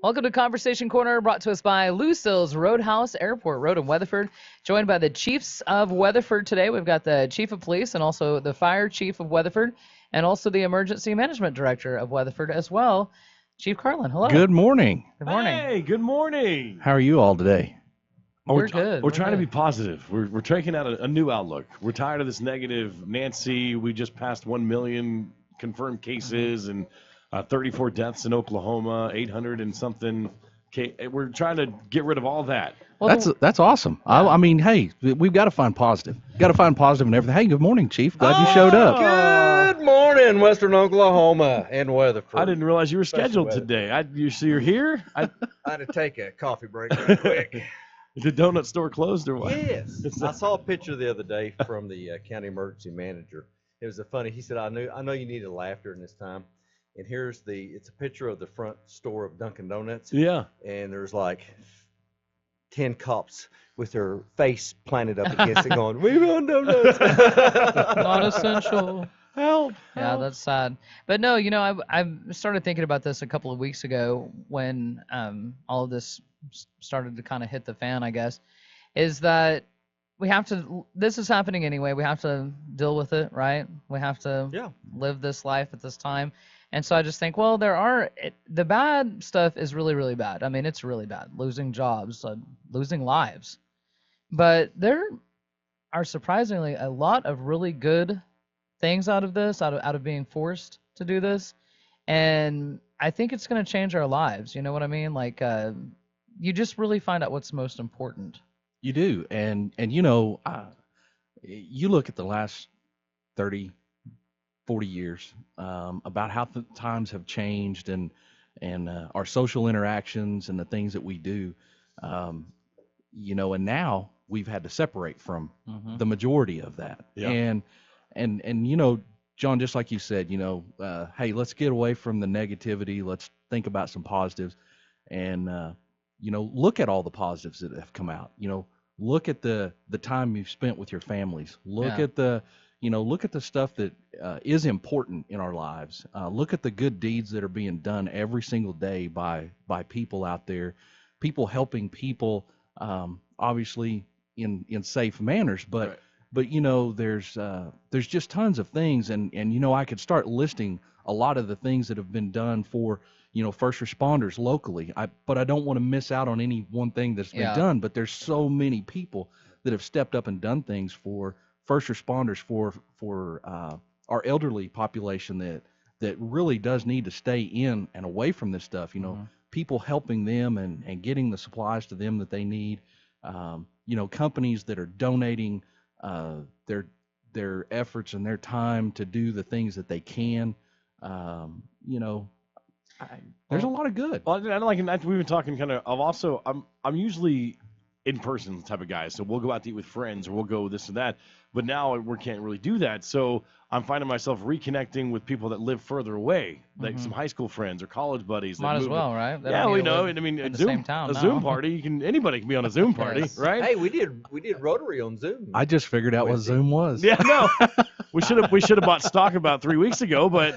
Welcome to Conversation Corner, brought to us by Lucille's Roadhouse, Airport Road in Weatherford. Joined by the Chiefs of Weatherford today. We've got the Chief of Police and also the Fire Chief of Weatherford, and also the Emergency Management Director of Weatherford as well, Chief Carlin. Hello. Good morning. Good morning. Hey, good morning. How are you all today? We're good. We're trying to be positive. We're taking out a new outlook. We're tired of this negative Nancy. We just passed 1 million confirmed cases and 34 deaths in Oklahoma, 800 and something. We're trying to get rid of all that. Well, That's awesome. Yeah. I mean, hey, we've got to find positive. Got to find positive in everything. Hey, good morning, Chief. Glad you showed up. Good morning, Western Oklahoma and Weatherford. I didn't realize you were scheduled Weatherford. today. So you're here? I had to take a coffee break real quick. Is the donut store closed or what? Yes. I saw a picture the other day from the county emergency manager. It was he said, I know you needed laughter in this time. And it's a picture of the front store of Dunkin' Donuts. Yeah. And there's like 10 cops with their face planted up against it going, we want donuts. not essential. Help. Yeah, that's sad. But no, I started thinking about this a couple of weeks ago when all of this started to kind of hit the fan, I guess, is that this is happening anyway. We have to deal with it, right? We have to live this life at this time. And so I just think, well, the bad stuff is really, really bad. I mean, it's really bad. Losing jobs, losing lives. But there are surprisingly a lot of really good things out of this, out of being forced to do this. And I think it's going to change our lives. You know what I mean? Like, you just really find out what's most important. You do. And you look at the last 30, 40 years about how times have changed and our social interactions and the things that we do, and now we've had to separate from the majority of that. Yeah. And John, just like you said, hey, let's get away from the negativity. Let's think about some positives and, look at all the positives that have come out. Look at the time you've spent with your families. Look at the stuff that is important in our lives. Look at the good deeds that are being done every single day by people out there, people helping people, obviously in safe manners. But Right. but there's just tons of things, and I could start listing a lot of the things that have been done for first responders locally. But I don't want to miss out on any one thing that's been done. But there's so many people that have stepped up and done things for first responders, for our elderly population that really does need to stay in and away from this stuff. People helping them and getting the supplies to them that they need. Companies that are donating their efforts and their time to do the things that they can. There's a lot of good. Well, we've been talking kind of. I'm usually in person type of guy, so we'll go out to eat with friends or we'll go this and that. But now we can't really do that, so I'm finding myself reconnecting with people that live further away, like some high school friends or college buddies. Might as well, right? Yeah, we know. I mean, in the Zoom, same town a now. Zoom party. Anybody can be on a Zoom party, Yes. right? Hey, we did Rotary on Zoom. I just figured out what Zoom was. Yeah, no. We should have bought stock about 3 weeks ago, but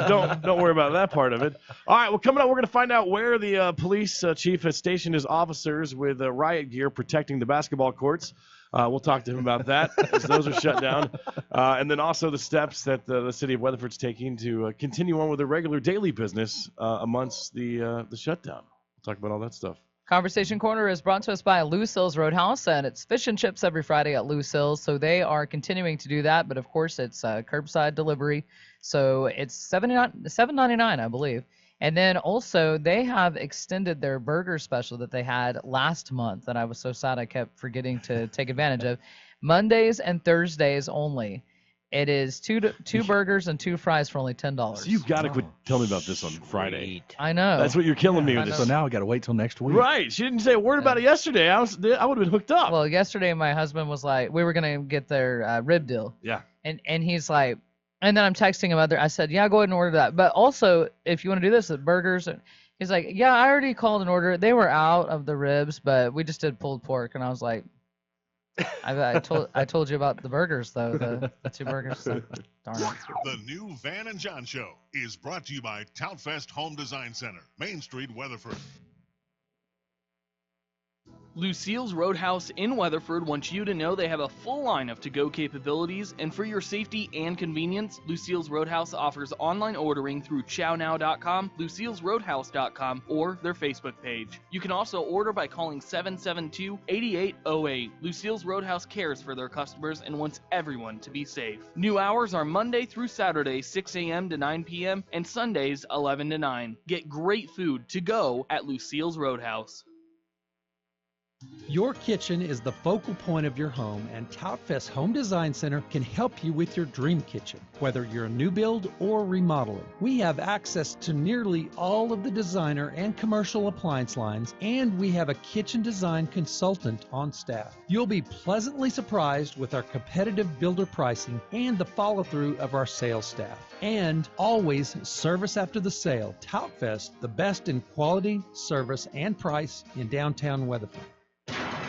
don't worry about that part of it. All right, well, coming up, we're going to find out where the police chief has stationed his officers with riot gear protecting the basketball courts. We'll talk to him about that, as those are shut down. And then also the steps that the city of Weatherford's taking to continue on with their regular daily business amongst the shutdown. We'll talk about all that stuff. Conversation Corner is brought to us by Lucille's Roadhouse, and it's fish and chips every Friday at Lucille's. So they are continuing to do that, but of course it's curbside delivery. So it's $7.99, I believe. And then also they have extended their burger special that they had last month that I was so sad I kept forgetting to take advantage of. Mondays and Thursdays only. It is two burgers and 2 fries for only $10. So you've got to quit telling me about this on Friday. I know. That's what you're killing me with I this. So now I got to wait till next week. Right. She didn't say a word about it yesterday. I would have been hooked up. Well, yesterday my husband was like, we were going to get their rib deal. Yeah. And he's like, and then I'm texting him I said, yeah, go ahead and order that. But also, if you want to do this, the burgers, he's like, yeah, I already called an order. They were out of the ribs, but we just did pulled pork. And I was like, I told you about the burgers, though, the 2 burgers. So, darn it. The new Van and John Show is brought to you by Toutfest Home Design Center, Main Street, Weatherford. Lucille's Roadhouse in Weatherford wants you to know they have a full line of to-go capabilities, and for your safety and convenience, Lucille's Roadhouse offers online ordering through chownow.com, lucillesroadhouse.com, or their Facebook page. You can also order by calling 772-8808. Lucille's Roadhouse cares for their customers and wants everyone to be safe. New hours are Monday through Saturday, 6 a.m. to 9 p.m., and Sundays, 11 to 9. Get great food to go at Lucille's Roadhouse. Your kitchen is the focal point of your home, and Toutfest Home Design Center can help you with your dream kitchen, whether you're a new build or remodeling. We have access to nearly all of the designer and commercial appliance lines, and we have a kitchen design consultant on staff. You'll be pleasantly surprised with our competitive builder pricing and the follow-through of our sales staff. And always service after the sale. Toutfest, the best in quality, service, and price in downtown Weatherford.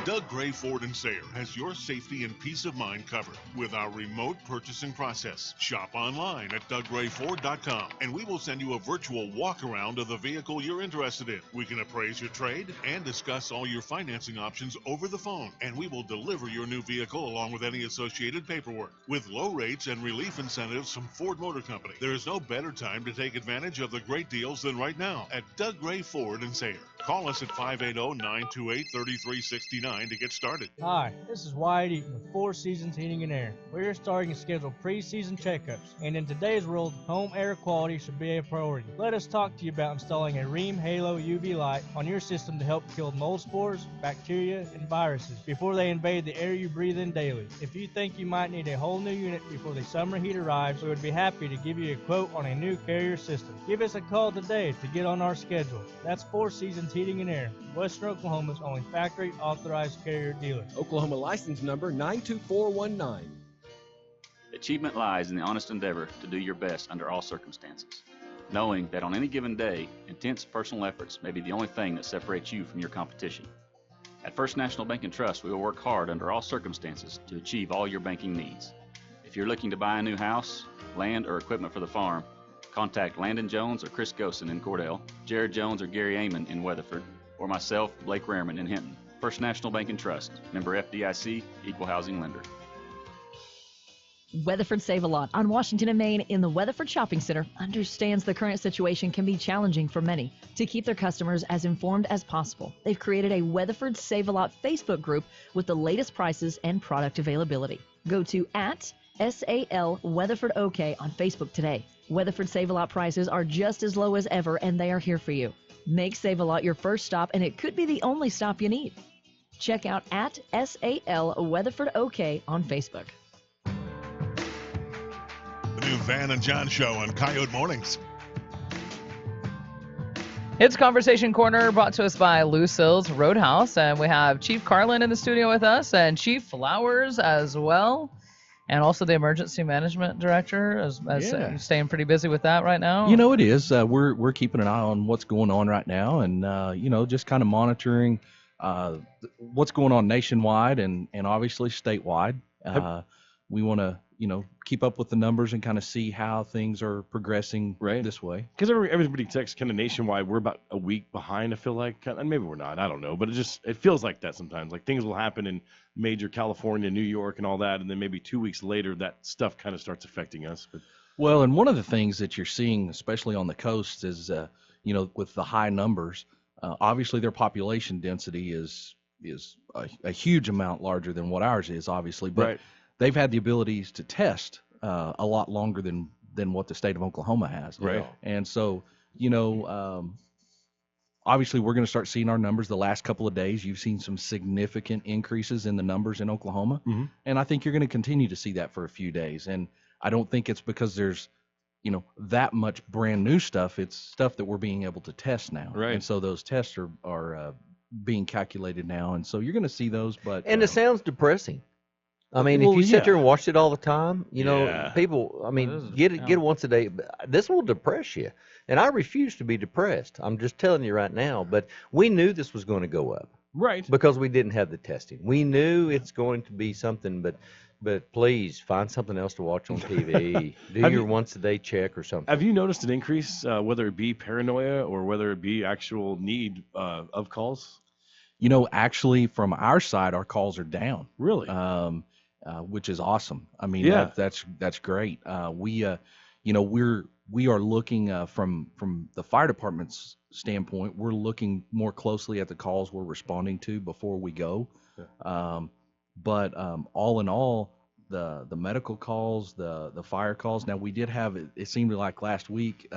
Doug Gray Ford and Sayre has your safety and peace of mind covered with our remote purchasing process. Shop online at DougGrayFord.com and we will send you a virtual walk around of the vehicle you're interested in. We can appraise your trade and discuss all your financing options over the phone, and we will deliver your new vehicle along with any associated paperwork. With low rates and relief incentives from Ford Motor Company, there is no better time to take advantage of the great deals than right now at Doug Gray Ford and Sayre. Call us at 580-928-3369 to get started. Hi, this is Wyatt Eaton with Four Seasons Heating and Air. We're starting to schedule pre-season checkups, and in today's world, home air quality should be a priority. Let us talk to you about installing a Rheem Halo UV light on your system to help kill mold spores, bacteria, and viruses before they invade the air you breathe in daily. If you think you might need a whole new unit before the summer heat arrives, we would be happy to give you a quote on a new Carrier system. Give us a call today to get on our schedule. That's Four Seasons Heating and Air, Western Oklahoma's only factory authorized Carrier dealer. Oklahoma license number 92419. Achievement lies in the honest endeavor to do your best under all circumstances, knowing that on any given day, intense personal efforts may be the only thing that separates you from your competition. At First National Bank and Trust, we will work hard under all circumstances to achieve all your banking needs. If you're looking to buy a new house, land, or equipment for the farm, contact Landon Jones or Chris Gosen in Cordell, Jared Jones or Gary Amon in Weatherford, or myself, Blake Rehrman in Hinton. First National Bank and Trust, member FDIC, equal housing lender. Weatherford Save-A-Lot on Washington and Main in the Weatherford Shopping Center understands the current situation can be challenging for many. To keep their customers as informed as possible, they've created a Weatherford Save-A-Lot Facebook group with the latest prices and product availability. Go to @SAL Weatherford OK on Facebook today. Weatherford Save-A-Lot prices are just as low as ever, and they are here for you. Make Save-A-Lot your first stop, and it could be the only stop you need. Check out @SAL Weatherford OK on Facebook. The new Van and John Show on Coyote Mornings. It's Conversation Corner brought to us by Lucille's Roadhouse, and we have Chief Carlin in the studio with us and Chief Flowers as well, and also the Emergency Management Director, as staying pretty busy with that right now. You know, it is. We're keeping an eye on what's going on right now, and just kind of monitoring what's going on nationwide and obviously statewide. We want to keep up with the numbers and kind of see how things are progressing this way. Because everybody texts kind of nationwide. We're about a week behind, I feel like. And maybe we're not. I don't know. But it feels like that sometimes. Like things will happen in major California, New York, and all that. And then maybe 2 weeks later, that stuff kind of starts affecting us. But well, and one of the things that you're seeing, especially on the coast, is, with the high numbers, obviously their population density is a huge amount larger than what ours is, obviously. But they've had the abilities to test a lot longer than what the state of Oklahoma has. Right. And so, obviously we're going to start seeing our numbers the last couple of days. You've seen some significant increases in the numbers in Oklahoma. Mm-hmm. And I think you're going to continue to see that for a few days. And I don't think it's because there's, that much brand new stuff. It's stuff that we're being able to test now. Right. And so those tests are being calculated now. And so you're going to see those. But it sounds depressing. I mean, if you sit there and watch it all the time, people, get it once a day. This will depress you. And I refuse to be depressed. I'm just telling you right now. But we knew this was going to go up. Right. Because we didn't have the testing. We knew it's going to be something, but please find something else to watch on TV. Do your once a day check or something. Have you noticed an increase, whether it be paranoia or whether it be actual need of calls? Actually, from our side, our calls are down. Really? Which is awesome. I mean, Yeah. that's great. We are looking from the fire department's standpoint. We're looking more closely at the calls we're responding to before we go. But all in all, the medical calls, the fire calls. Now we did have it seemed like last week.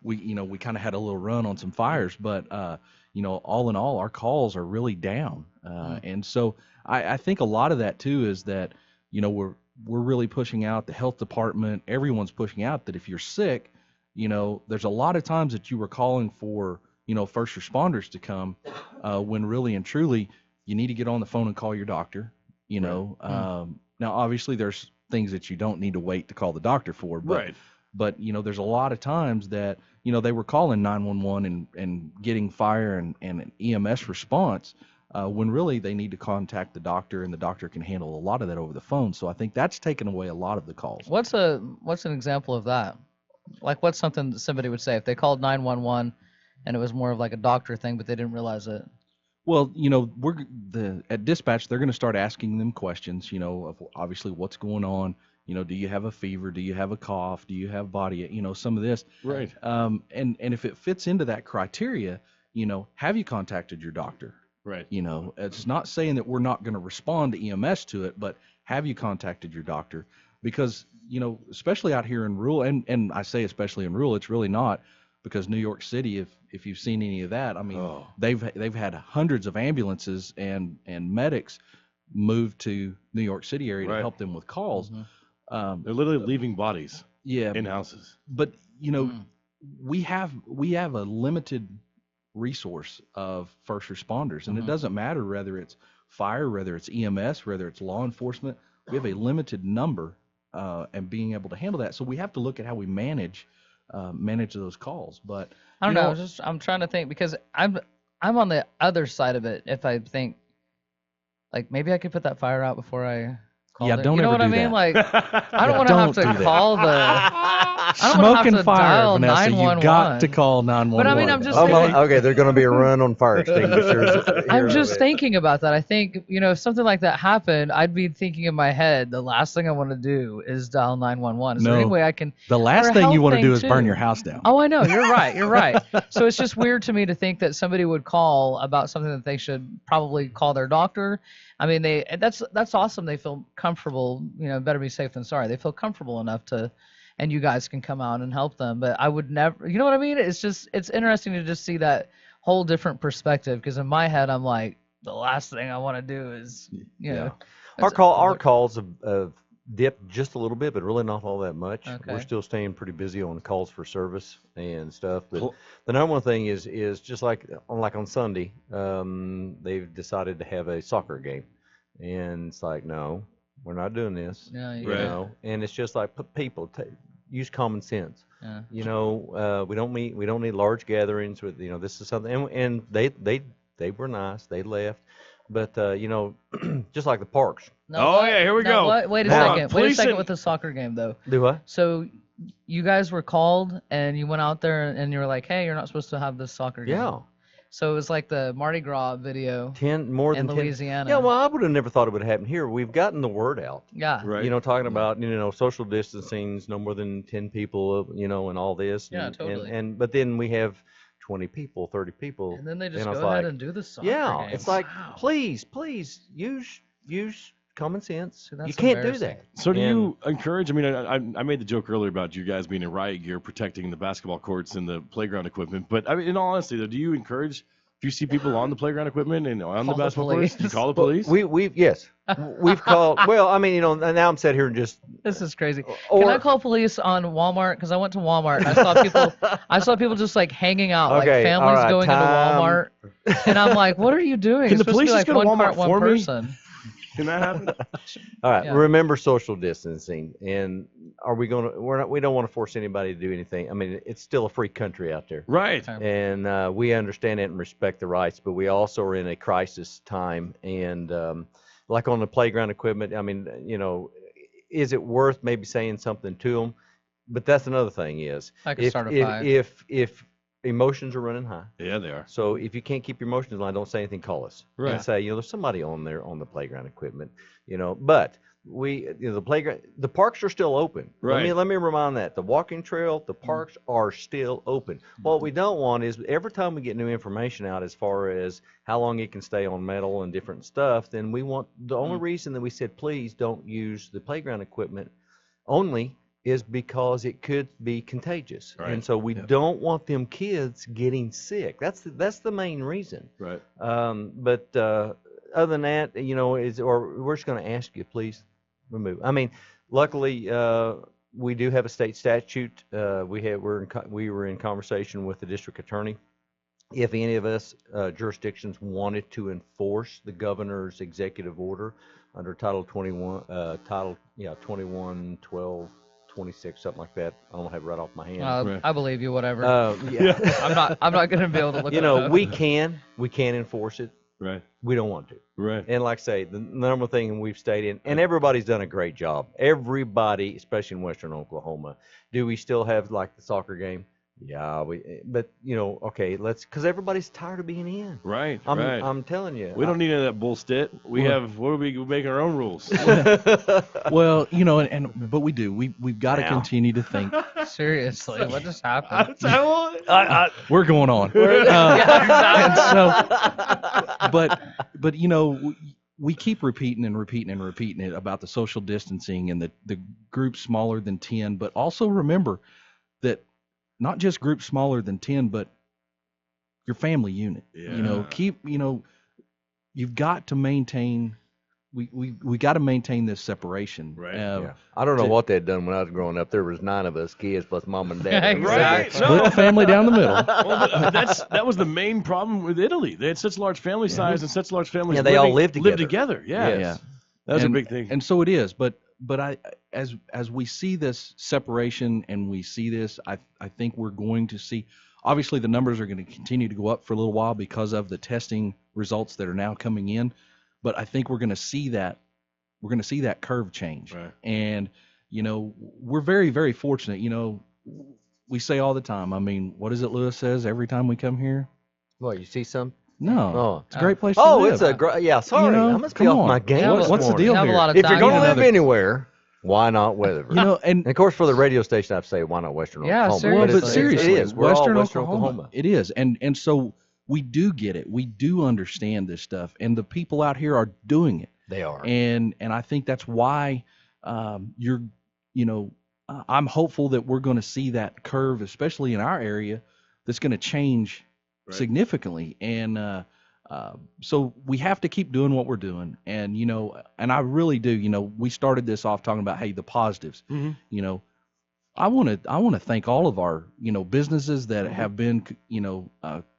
We kind of had a little run on some fires, but all in all, our calls are really down. And so I think a lot of that too is that we're really pushing out, the health department, everyone's pushing out that if you're sick, there's a lot of times that you were calling for first responders to come, when really and truly you need to get on the phone and call your doctor. Now obviously there's things that you don't need to wait to call the doctor for, but there's a lot of times that they were calling 911 and getting fire and an EMS response, when really they need to contact the doctor, and the doctor can handle a lot of that over the phone. So I think that's taken away a lot of the calls. What's an example of that? Like, what's something that somebody would say if they called 911 and it was more of like a doctor thing, but they didn't realize it? Well, at dispatch, they're going to start asking them questions, of obviously what's going on. Do you have a fever? Do you have a cough? Do you have body, some of this. Right. And if it fits into that criteria, have you contacted your doctor? Right. It's not saying that we're not going to respond to EMS to it, but have you contacted your doctor? Because, especially out here in rural, and I say especially in rural, it's really not, because New York City, if you've seen any of that, I mean, they've had hundreds of ambulances and medics moved to New York City area to help them with calls. Mm-hmm. They're literally leaving bodies in houses. But, we have a limited resource of first responders, and it doesn't matter whether it's fire, whether it's EMS, whether it's law enforcement. We have a limited number, and being able to handle that. So we have to look at how we manage those calls. But I don't know. I'm trying to think, because I'm on the other side of it. If I think, like, maybe I could put that fire out before I call it. Don't you know ever what I do mean? that. Like, I don't want to have to call the. I don't Smoke have and to fire, dial Vanessa. You 911. got to call 911. But I mean, I'm just okay, they're going to be a run on fire extinguishers. I'm just thinking about that. I think, if something like that happened, I'd be thinking in my head, the last thing I want to do is dial 911. Is there any way I can? The last thing you want to do is burn your house down. Oh, I know. You're right. You're right. So it's just weird to me to think that somebody would call about something that they should probably call their doctor. I mean, that's awesome. They feel comfortable. Better be safe than sorry. They feel comfortable enough to. And you guys can come out and help them. But I would never, you know what I mean? It's interesting to just see that whole different perspective, because in my head, I'm like, the last thing I want to do is, Our calls have dipped just a little bit, but really not all that much. Okay. We're still staying pretty busy on calls for service and stuff. But the number one thing is just like on Sunday, they've decided to have a soccer game. And it's like, no, we're not doing this. Yeah, and it's just like, people use common sense. Yeah. We don't need large gatherings with, this is something, and they were nice. They left, but just like the parks. No, here we go. Wait a second. Wait a second with the soccer game though. Do what? So you guys were called and you went out there and you were like, hey, you're not supposed to have this soccer game. Yeah. So it was like the Mardi Gras video. More than in Louisiana. Yeah, well, I would have never thought it would happen here. We've gotten the word out. Yeah. Right. Talking about social distancing, no more than 10 people, and all this. Yeah, totally. But then we have 20 people, 30 people. And then they just go ahead and do the soccer game. It's like, please use common sense. See, that's you can't do embarrassing. that. So do you encourage? I mean, I made the joke earlier about you guys being in riot gear, protecting the basketball courts and the playground equipment. But I mean, in all honesty, though, do you encourage? If you see people on the playground equipment and on the basketball courts, you call the police? Yes, we've called. Well, I mean, now I'm sat here and just. This is crazy. Can I call police on Walmart? Because I went to Walmart and I saw people just like hanging out, like families going into Walmart, and I'm like, what are you doing? Can the police just go to Walmart cart, one for me? person. Can that happen? All right. Yeah. Remember social distancing, and we don't want to force anybody to do anything. I mean, it's still a free country out there, Right. and we understand it and respect the rights. But we also are in a crisis time, and like on the playground equipment. I mean, is it worth maybe saying something to them? But that's another thing is I could start a fight. if emotions are running high. Yeah, they are. So if you can't keep your emotions in line, don't say anything. Call us. Right. And say, there's somebody on there on the playground equipment. But the playground, the parks are still open. Right. Let me remind that the walking trail, the parks are still open. What we don't want is every time we get new information out as far as how long it can stay on metal and different stuff, then we want the only reason that we said please don't use the playground equipment only is because it could be contagious. Right. And so we don't want them kids getting sick. That's the main reason. Right. But other than that, we're just going to ask you, please remove. I mean, luckily, we do have a state statute. We were in conversation with the district attorney. If any of us jurisdictions wanted to enforce the governor's executive order under Title 21, 21, 12, 26, something like that. I don't have it right off my hand. I believe you. Whatever. Yeah. I'm not going to be able to look. it up. we can enforce it. Right. We don't want to. Right. And like I say, the number thing we've stated, and everybody's done a great job. Everybody, especially in Western Oklahoma. Do we still have like the soccer game? Yeah, but because everybody's tired of being in. Right. I'm telling you. We don't need any of that bullshit. We make our own rules. Well, but we do. We've got to continue to think. Seriously, what just happened? We're going on. And so, but we keep repeating it about the social distancing and the groups smaller than 10, but also remember that not just groups smaller than 10, but your family unit. Yeah. You've got to maintain. We got to maintain this separation. Right. I don't know what they'd done when I was growing up. There was 9 of us kids plus mom and dad. Right. Split the family down the middle. Well, that was the main problem with Italy. They had such large family size and such large families. Yeah, they all lived together. Yeah. Yes. Yeah. That was a big thing. And so it is. But as we see this separation and we see this, I think we're going to see. Obviously, the numbers are going to continue to go up for a little while because of the testing results that are now coming in. But I think we're going to see that. We're going to see that curve change. Right. And we're very, very fortunate. We say all the time. I mean, what is it Lewis says every time we come here? What, you see some? No, it's a great place to live. It's a great. Yeah, sorry, I must be off my game. What's the deal here? If you're going to live anywhere, why not Weatherford? And of course, for the radio station, I'd say why not Western Oklahoma? Seriously. But seriously, it is. We're Western all Western Oklahoma. It is, and so we do get it. We do understand this stuff, and the people out here are doing it. They are, and I think that's why I'm hopeful that we're going to see that curve, especially in our area, that's going to change significantly. And so we have to keep doing what we're doing. And, and I really do, we started this off talking about, hey, the positives. Mm-hmm. I want to thank all of our, businesses that have been,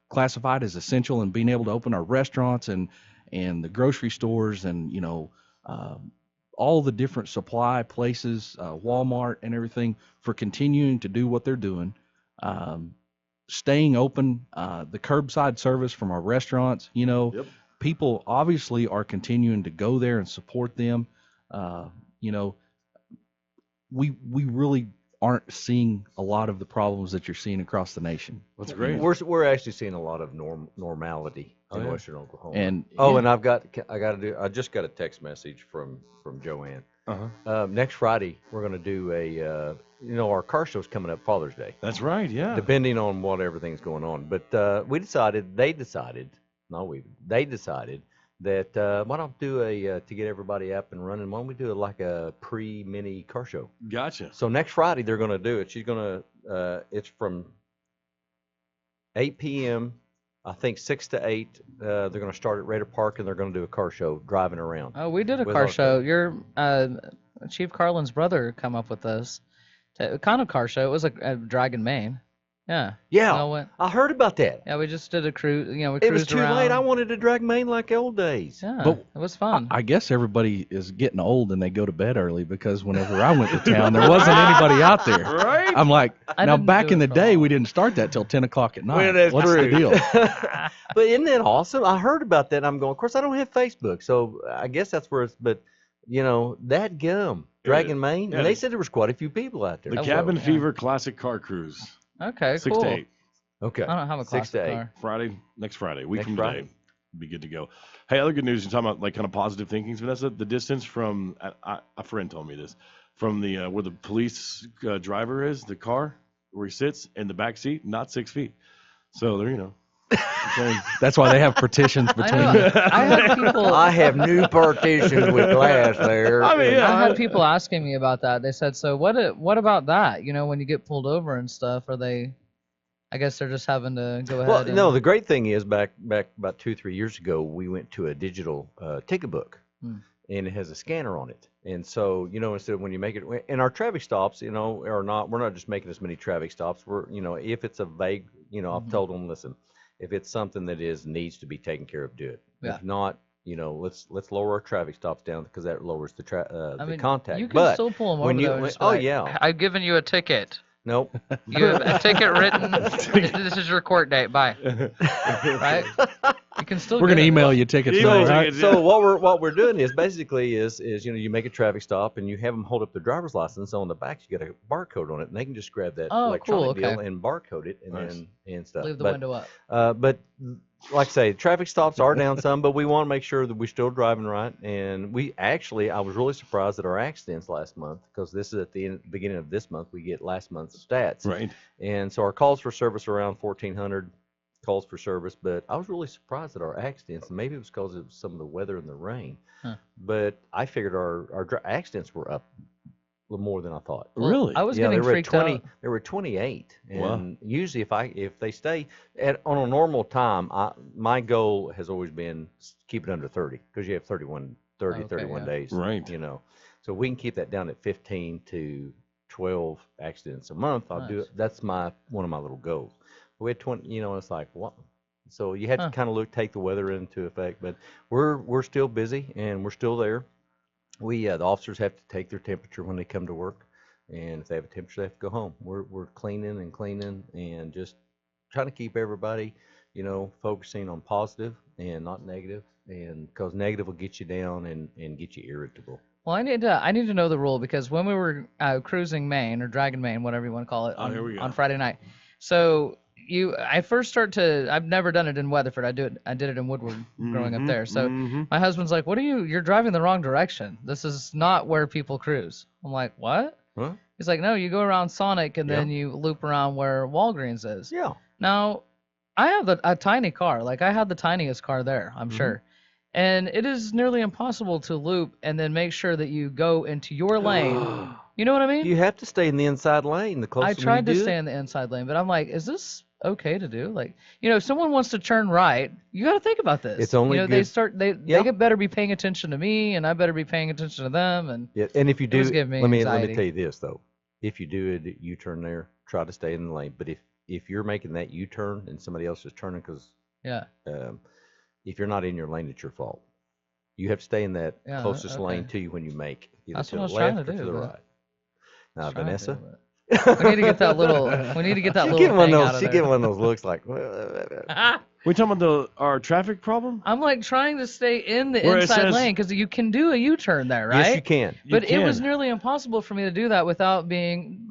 classified as essential and being able to open our restaurants and the grocery stores and, all the different supply places, Walmart and everything, for continuing to do what they're doing. Staying open, the curbside service from our restaurants, people obviously are continuing to go there and support them. We really aren't seeing a lot of the problems that you're seeing across the nation. That's great. We're actually seeing a lot of normality in Western Oklahoma. And and I just got a text message from Joanne. Next Friday we're going to do our car show's coming up Father's Day. That's right. Yeah. Depending on what everything's going on, but they decided that why don't do to get everybody up and running, why don't we do like a pre-mini car show? Gotcha. So next Friday they're going to do it. She's going to, it's from 8 p.m., I think 6 to 8. They're going to start at Raider Park and they're going to do a car show driving around. Oh, we did a car show. Your Chief Carlin's brother come up with this kind of car show. It was a Dragon Main. Yeah. Yeah. I heard about that. Yeah, we just did a cruise. We it was cruised too around. late. I wanted to drag Maine like old days. Yeah, but it was fun. I guess everybody is getting old and they go to bed early, because whenever I went to town, there wasn't anybody out there. Right? I'm like, now back in the day, we didn't start that till 10 o'clock at night. Well, What's true. the deal? But isn't that awesome? I heard about that. And I'm going, of course, I don't have Facebook, so I guess that's where it's, but that gum, Dragon Maine, and they said there was quite a few people out there. The Cabin Fever Classic Car Cruise. Okay, 6 cool. to 8. Okay. I don't have a 6 classic to 8. car. Friday, next Friday, week Next from Friday. today, be good to go. Hey, other good news. You're talking about like kind of positive thinkings, Vanessa. The distance from a friend told me this from the where the police driver is, the car where he sits in the back seat, not 6 feet. So there, you know. That's why they have partitions I between know. them. I had people. I have new partitions with glass there. I mean, yeah, I had people asking me about that. They said, "So what about that? You know, when you get pulled over and stuff, are they? I guess they're just having to go ahead." Well, and, no, the great thing is back about 2-3 years ago, we went to a digital ticket book, and it has a scanner on it. And so, instead of when you make it, and our traffic stops, are not, we're not just making as many traffic stops. We're, if it's a vague, I've told them, listen, if it's something that needs to be taken care of, do it. Yeah. If not, let's lower our traffic stops down because that lowers the I mean, contact. you can But still pull them when over you, though. when- And just be oh like, yeah, I've given you a ticket. nope. You have a ticket written. This is your court date. Bye. Right? You can still. We're get gonna it. email you tickets, Email now, right? tickets. So what we're doing is basically is you make a traffic stop and you have them hold up their driver's license. On the back you got a barcode on it, and they can just grab that Oh, electronic cool, okay. deal and barcode it, and Nice. then and stuff. Leave the but, window up. But like I say, traffic stops are down some, but we want to make sure that we're still driving right. And I was really surprised at our accidents last month because this is at the beginning of this month. We get last month's stats, Right. and so our calls for service are around 1,400 calls for service. But I was really surprised at our accidents, and maybe it was because of some of the weather and the rain. Huh. But I figured our accidents were up a little more than I thought. Well, Really? I was Yeah, getting they were freaked at 20. out. They were 28, and Wow. usually if they stay on a normal time, my goal has always been keep it under 30 because you have 31 Okay, yeah. days, Right. So we can keep that down at 15 to 12 accidents a month. I'll do it. That's one of my little goals. We had 20, it's like what? So you have to kind of take the weather into effect, but we're still busy and we're still there. The officers have to take their temperature when they come to work, and if they have a temperature, they have to go home. We're cleaning and just trying to keep everybody, focusing on positive and not negative, and because negative will get you down and get you irritable. Well, I need to know the rule because when we were cruising Maine or dragging Maine, whatever you want to call it, Here we go. on Friday night. So I've never done it in Weatherford. I did it in Woodward growing up there. So my husband's like, you're driving the wrong direction. This is not where people cruise. I'm like, what? Huh? He's like, no, you go around Sonic and then you loop around where Walgreens is. Yeah. Now, I have a tiny car. Like I had the tiniest car there, I'm sure. And it is nearly impossible to loop and then make sure that you go into your lane. You know what I mean? You have to stay in the inside lane. The closer I tried you to do stay it. in the inside lane, but I'm like, is this okay to do? Like, if someone wants to turn right, you got to think about this. It's only they good- they better be paying attention to me, and I better be paying attention to them. And Yeah, and if you do, was giving me let me anxiety. tell you this though. If you do a U-turn there, try to stay in the lane. But if you're making that U-turn and somebody else is turning, because yeah, if you're not in your lane, it's your fault. You have to stay in that Yeah, closest lane okay. to you when you make either That's to what the I was trying left to or to do, the but- right. Now, trying to, Vanessa, but- we need to get that little. We need to get that she's little getting one thing of out those. of She's there. getting one of those looks like. We talking about our traffic problem? I'm like trying to stay in the Where it inside says- lane because you can do a U-turn there, right? Yes, you can. But it was can. nearly impossible for me to do that without being.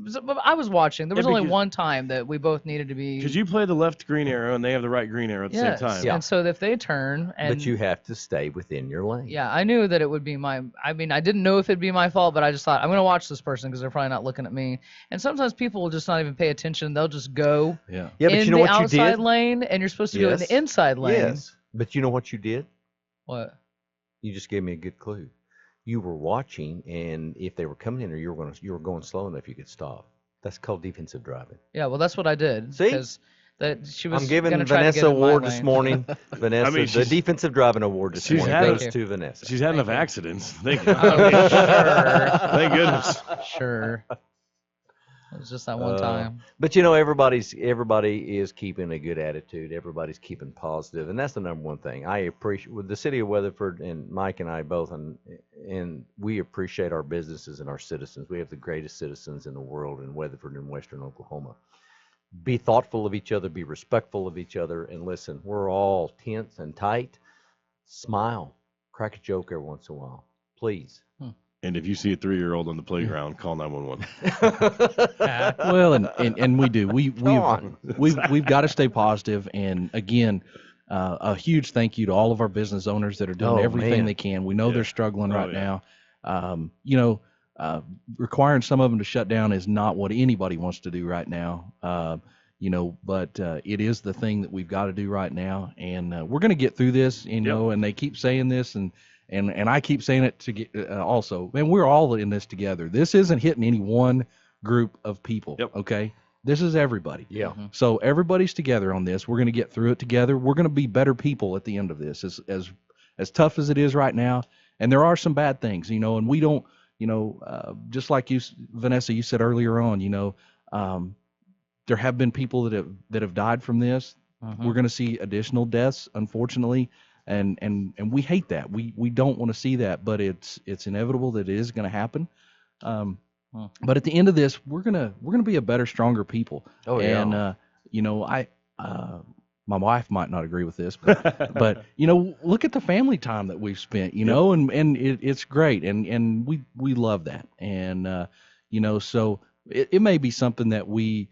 I was watching. There was only because- one time that we both needed to be. Because you play the left green arrow and they have the right green arrow at the yes. same time. Yeah. And so if they turn, and But you have to stay within your lane. yeah, I knew that it would be my. I mean, I didn't know if it'd be my fault, but I just thought I'm gonna watch this person because they're probably not looking at me. And sometimes people will just not even pay attention. They'll just go Yeah. Yeah, but in you know the what you outside did? lane, and you're supposed to go in Yes. the inside lane. Yes. But you know what you did? What? You just gave me a good clue. You were watching, and if they were coming in, or you were going slow enough, you could stop. That's called defensive driving. Yeah, well, that's what I did. See? Because that she was I'm giving gonna try to Vanessa get in my award this lane. morning. Vanessa, the she's- defensive driving award this she's morning had goes a- to Vanessa. She's had enough you. accidents. Thank you. Oh, sure. Thank goodness. Sure. It was just that one time. But everybody is keeping a good attitude. Everybody's keeping positive, and that's the number one thing. I appreciate with the city of Weatherford, and Mike and I both, and we appreciate our businesses and our citizens. We have the greatest citizens in the world in Weatherford and Western Oklahoma. Be thoughtful of each other, be respectful of each other, and listen. We're all tense and tight. Smile, crack a joke every once in a while, please. And if you see a 3-year-old on the playground, call 911. Well, and we do. We've got to stay positive. And again, a huge thank you to all of our business owners that are doing everything they can. We know they're struggling right now. Requiring some of them to shut down is not what anybody wants to do right now. But it is the thing that we've got to do right now, and we're going to get through this. And they keep saying this, and I keep saying it to get also. Man, we're all in this together. This isn't hitting any one group of people. Okay, this is everybody. Yeah. Mm-hmm. So everybody's together on this. We're going to get through it together. We're going to be better people at the end of this. As tough as it is right now, and there are some bad things, and we don't. Just like you, Vanessa, you said earlier on, there have been people that have died from this. We're going to see additional deaths, unfortunately, and we hate that. We don't want to see that, but it's inevitable that it is going to happen. But at the end of this, we're gonna be a better, stronger people. Oh yeah. And my wife might not agree with this, but look at the family time that we've spent, and it's great, and we love that, and so it may be something that we're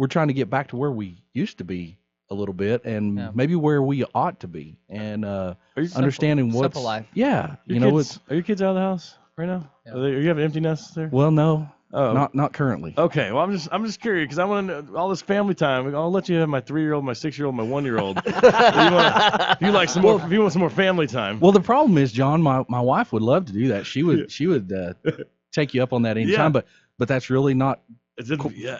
trying to get back to where we used to be a little bit, and maybe where we ought to be, and understanding what's simple life. Yeah, Are your kids out of the house right now? Yeah. Are you have empty nests there? Well, no. Oh. Not currently. Okay, well I'm just curious because I want to know all this family time. I'll let you have my 3-year-old, my 6-year-old, my 1-year-old. If you want some more family time. Well, the problem is, John, my wife would love to do that. She would take you up on that anytime, but that's really not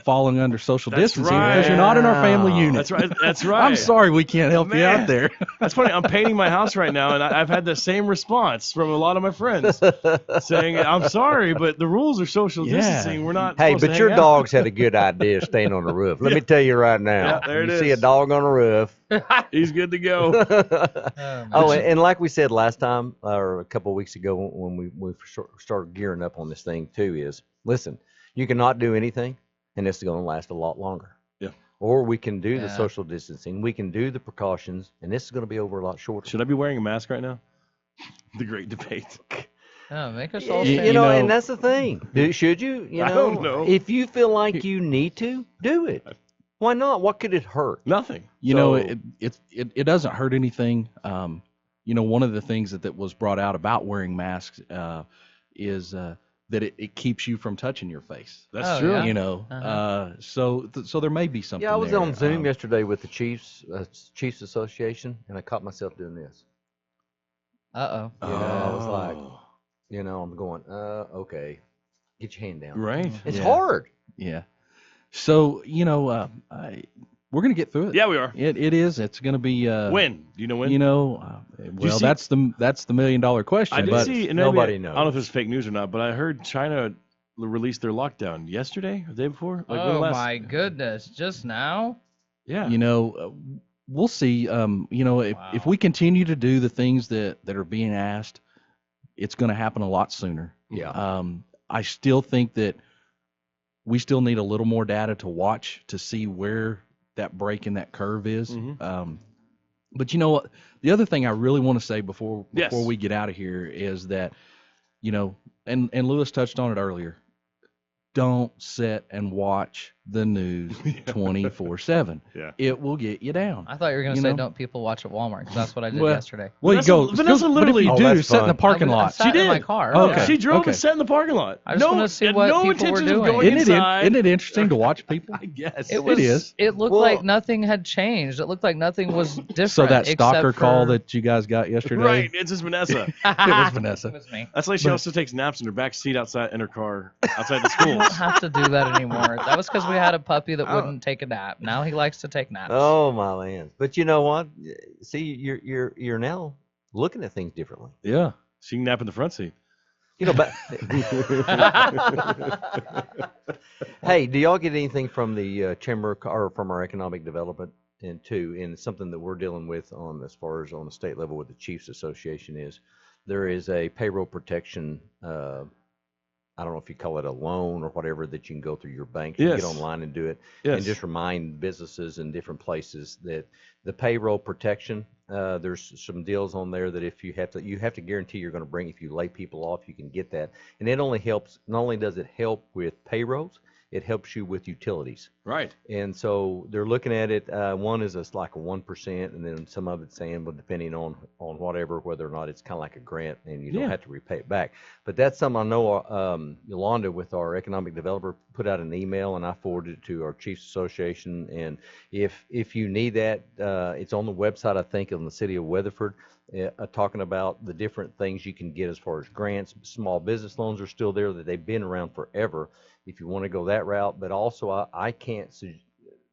falling under social distancing because you're not in our family unit. That's right. I'm sorry we can't help you out there. That's funny. I'm painting my house right now, and I've had the same response from a lot of my friends saying, "I'm sorry, but the rules are social distancing. We're not." Hey, but your dogs had a good idea staying on the roof. Let me tell you right now. Yeah, there it is. See a dog on the roof, he's good to go. and like we said last time, or a couple of weeks ago when we started gearing up on this thing too, is listen. You cannot do anything, and this is going to last a lot longer. Yeah. Or we can do the social distancing. We can do the precautions, and this is going to be over a lot shorter. Should I be wearing a mask right now? The great debate. Oh, make us all and that's the thing. Should you? I don't know. If you feel like you need to, do it. Why not? What could it hurt? Nothing. It doesn't hurt anything. One of the things that was brought out about wearing masks is that it keeps you from touching your face. That's true. Yeah. So there may be something. Yeah, I was there. on Zoom yesterday with the Chiefs Association, and I caught myself doing this. Uh-oh. I was like, I'm going, okay, get your hand down. Right. It's hard. Yeah. So we're gonna get through it. Yeah, we are. It is. It's gonna be. When? Do you know when? That's the $1 million question. I did see. Nobody knows. I don't know if it's fake news or not, but I heard China released their lockdown yesterday or the day before. My goodness! Just now? Yeah. We'll see. If we continue to do the things that are being asked, it's going to happen a lot sooner. Yeah. I still think that we still need a little more data to watch to see where that break in that curve is. Mm-hmm. But the other thing I really want to say before we get out of here is that, and Lewis touched on it earlier, don't sit and watch the news 24/7. Yeah. It will get you down. I thought you were going to say don't people watch at Walmart because that's what I did yesterday. Well, Vanessa literally what if you do sit in the parking lot. She did in my car. Okay. She drove and sat in the parking lot. I just want to see what people were doing. Isn't it interesting to watch people? I guess it is. It looked like nothing had changed. It looked like nothing was different. So that stalker call that you guys got yesterday, right? It's just Vanessa. It was Vanessa. It was me. That's like she also takes naps in her back seat outside in her car outside the schools. I don't have to do that anymore. That was because we had a puppy that wouldn't take a nap. Now he likes to take naps. Oh my land! But you know what? See, you're now looking at things differently. Yeah, she can nap in the front seat. But hey, do y'all get anything from the chamber or from our economic development and something that we're dealing with on as far as on the state level with the Chiefs Association is there is a payroll protection. I don't know if you call it a loan or whatever that you can go through your bank. You can get online and do it. Yes. And just remind businesses in different places that the payroll protection There's some deals on there that if you have to guarantee you're going to bring. If you lay people off, you can get that, and it only helps. Not only does it help with payrolls, it helps you with utilities. Right. And so they're looking at it. One is like a 1%, and then some of it's saying, well, depending on whatever, whether or not it's kind of like a grant, and you don't have to repay it back. But that's something I know. Yolanda, with our economic developer, put out an email, and I forwarded it to our Chiefs Association. And if you need that, it's on the website, I think, in the city of Weatherford, talking about the different things you can get as far as grants. Small business loans are still there, that they've been around forever, if you want to go that route. But also, I can't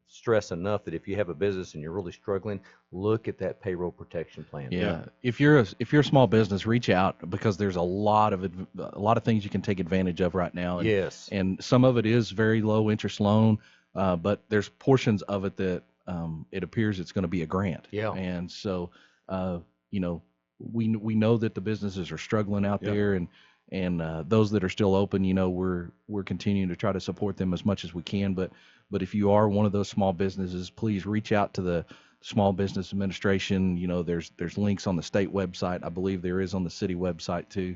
stress enough that if you have a business and you're really struggling, look at that payroll protection plan. Yeah. If you're a small business, reach out, because there's a lot of things you can take advantage of right now. And, yes. And some of it is very low interest loan, but there's portions of it that it appears it's going to be a grant. Yeah. And so, we know that the businesses are struggling out there, and those that are still open, we're continuing to try to support them as much as we can. But if you are one of those small businesses, please reach out to the Small Business Administration. There's links on the state website. I believe there is on the city website too.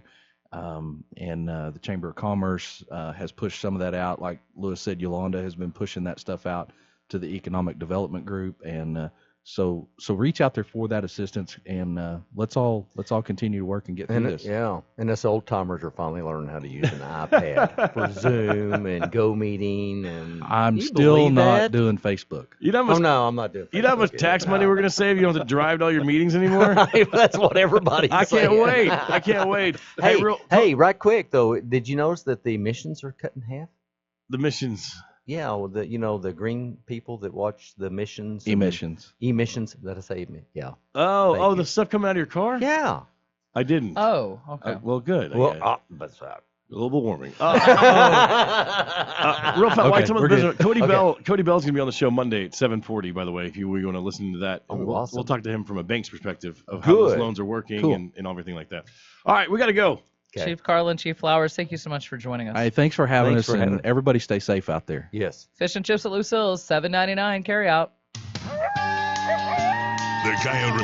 And the Chamber of Commerce has pushed some of that out. Like Lewis said, Yolanda has been pushing that stuff out to the Economic Development Group, and so reach out there for that assistance, and let's all continue to work and get through this. Yeah, and us old timers are finally learning how to use an iPad for Zoom and Go Meeting, and I'm still not doing Facebook. No, I'm not doing Facebook. You know how much tax money we're gonna save? You don't have to drive to all your meetings anymore. That's what everybody's saying. I can't wait. Hey, right quick though, did you notice that the emissions are cut in half? The missions. Yeah, well, the green people that watch the emissions. Emissions. Did I say emissions? Yeah. Oh, the stuff coming out of your car? Yeah. I didn't. Oh, okay. Well, good. Well, that's that. Global warming. Real fast. Why some of the business? Cody Bell's gonna be on the show Monday at 7:40. By the way, if you want to listen to that, we'll talk to him from a bank's perspective of how those loans are working and everything like that. All right, we got to go. Okay. Chief Carlin, Chief Flowers, thank you so much for joining us. Hey, thanks for having us, and everybody stay safe out there. Yes. Fish and chips at Lucille's, $7.99 carry out. The Coyote